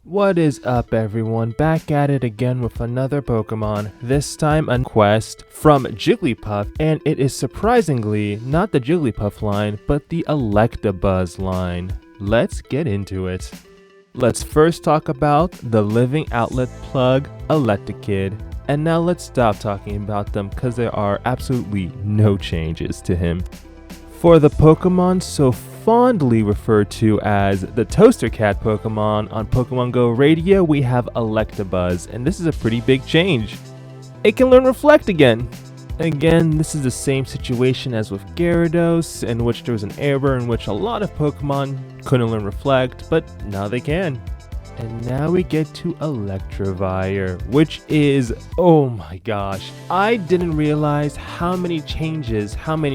What is up, everyone? Back at it again with another Pokemon, this time a quest from Jigglypuff, and it is surprisingly not the Jigglypuff line, but the Electabuzz line. Let's get into it. Let's first talk about the living outlet plug, Electakid, and now let's stop talking about them because there are absolutely no changes to him. For the Pokemon so fondly referred to as the Toaster Cat Pokemon on Pokemon Go Radio, we have Electabuzz, and this is a pretty big change. It can learn Reflect again. Again, this is the same situation as with Gyarados, in which there was an error in which a lot of Pokemon couldn't learn Reflect, but now they can. And now we get to Electivire, which is, oh my gosh, I didn't realize how many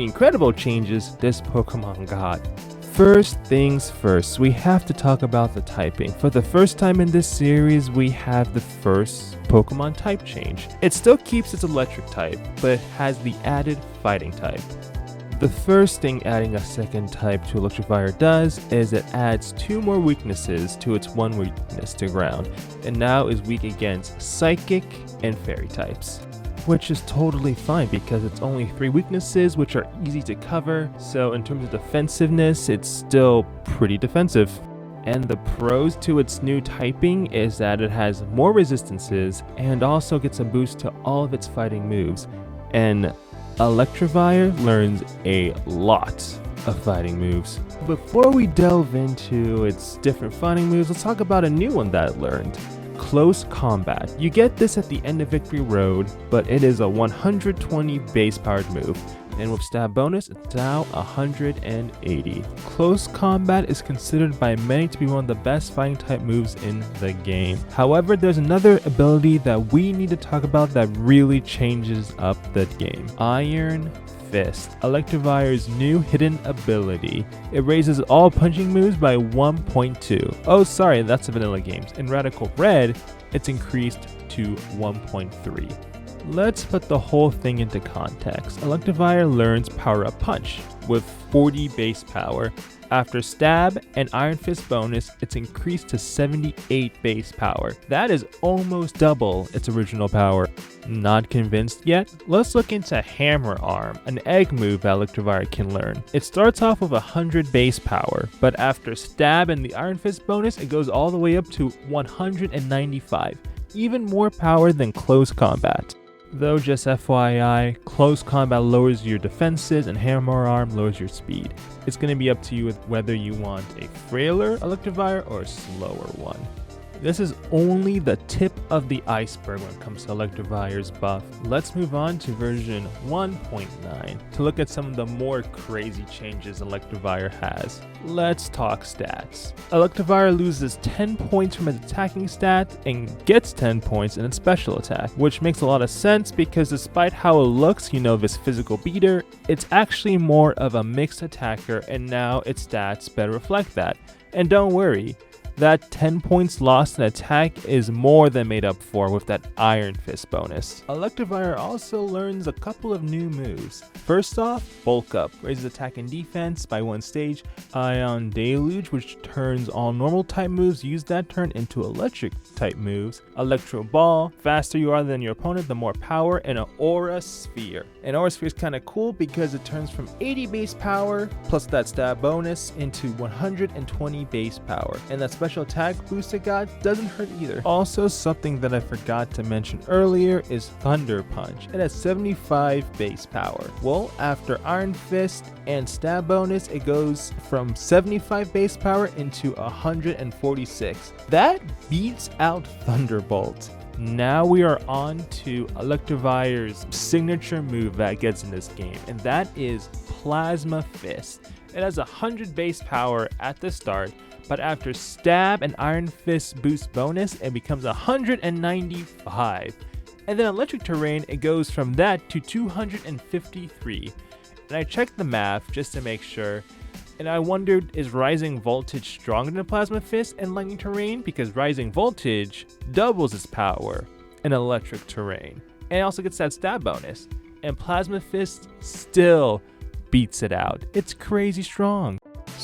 incredible changes this Pokemon got. First things first, we have to talk about the typing. For the first time in this series, we have the first Pokemon type change. It still keeps its electric type, but it has the added fighting type. The first thing adding a second type to Electivire does is it adds 2 more weaknesses to its 1 weakness to ground, and now is weak against Psychic and Fairy types. Which is totally fine because it's only 3 weaknesses which are easy to cover, so in terms of defensiveness, it's still pretty defensive. And the pros to its new typing is that it has more resistances and also gets a boost to all of its fighting moves. And Electivire learns a lot of fighting moves. Before we delve into its different fighting moves, let's talk about a new one that it learned. Close Combat. You get this at the end of Victory Road, but it is a 120 base powered move, and with stab bonus, it's now 180. Close Combat is considered by many to be one of the best fighting type moves in the game. However, there's another ability that we need to talk about that really changes up the game. Iron Fist, Electivire's new hidden ability. It raises all punching moves by 1.2. Oh, sorry, that's the vanilla games. In Radical Red, it's increased to 1.3. Let's put the whole thing into context. Electivire learns Power Up Punch with 40 base power. After Stab and Iron Fist bonus, it's increased to 78 base power. That is almost double its original power. Not convinced yet? Let's look into Hammerarm, an egg move that Electivire can learn. It starts off with 100 base power, but after Stab and the Iron Fist bonus, it goes all the way up to 195. Even more power than Close Combat. Though just FYI, Close Combat lowers your defenses and Hammerarm lowers your speed. It's going to be up to you with whether you want a frailer Electivire or a slower one. This is only the tip of the iceberg when it comes to Electivire's buff. Let's move on to version 1.9 to look at some of the more crazy changes Electivire has. Let's talk stats. Electivire loses 10 points from its attacking stat and gets 10 points in its special attack, which makes a lot of sense because despite how it looks, this physical beater, it's actually more of a mixed attacker, and now its stats better reflect that. And don't worry, that 10 points lost in attack is more than made up for with that Iron Fist bonus. Electivire also learns a couple of new moves. First off, Bulk Up, raises attack and defense by 1 stage. Ion Deluge, which turns all normal type moves used that turn into electric type moves. Electro Ball, faster you are than your opponent, the more power. And an Aura Sphere. An Aura Sphere is kind of cool because it turns from 80 base power plus that stab bonus into 120 base power. And that special attack boost it got doesn't hurt either. Also, something that I forgot to mention earlier is Thunder Punch. It has 75 base power. Well, after Iron Fist and stab bonus, it goes from 75 base power into 146. That beats out Thunderbolt. Now we are on to Electivire's signature move that gets in this game, and that is Plasma Fist. It has 100 base power at the start, but after Stab and Iron Fist boost bonus, it becomes 195. And then Electric Terrain, it goes from that to 253. And I checked the math just to make sure, and I wondered, is Rising Voltage stronger than Plasma Fist and Lightning Terrain? Because Rising Voltage doubles its power in Electric Terrain, and it also gets that stab bonus. And Plasma Fist still beats it out. It's crazy strong.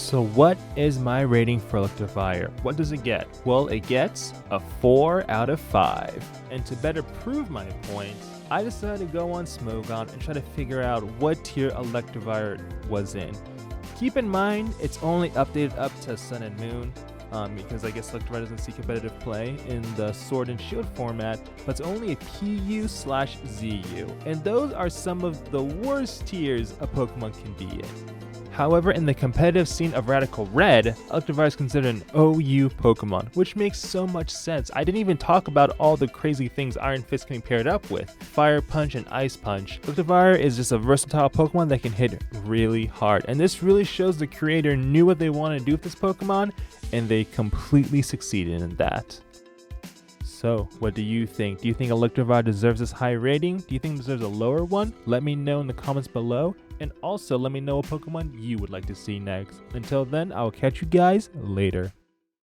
So what is my rating for Electivire? What does it get? Well, it gets a 4 out of 5. And to better prove my point, I decided to go on Smogon and try to figure out what tier Electivire was in. Keep in mind, it's only updated up to Sun and Moon, because I guess Electivire doesn't see competitive play in the Sword and Shield format, but it's only a PU/ZU, and those are some of the worst tiers a Pokemon can be in. However, in the competitive scene of Radical Red, Electivire is considered an OU Pokemon, which makes so much sense. I didn't even talk about all the crazy things Iron Fist can be paired up with. Fire Punch and Ice Punch. Electivire is just a versatile Pokemon that can hit really hard, and this really shows the creator knew what they wanted to do with this Pokemon, and they completely succeeded in that. So, what do you think? Do you think Electivire deserves this high rating? Do you think it deserves a lower one? Let me know in the comments below, and also let me know what Pokemon you would like to see next. Until then, I'll catch you guys later.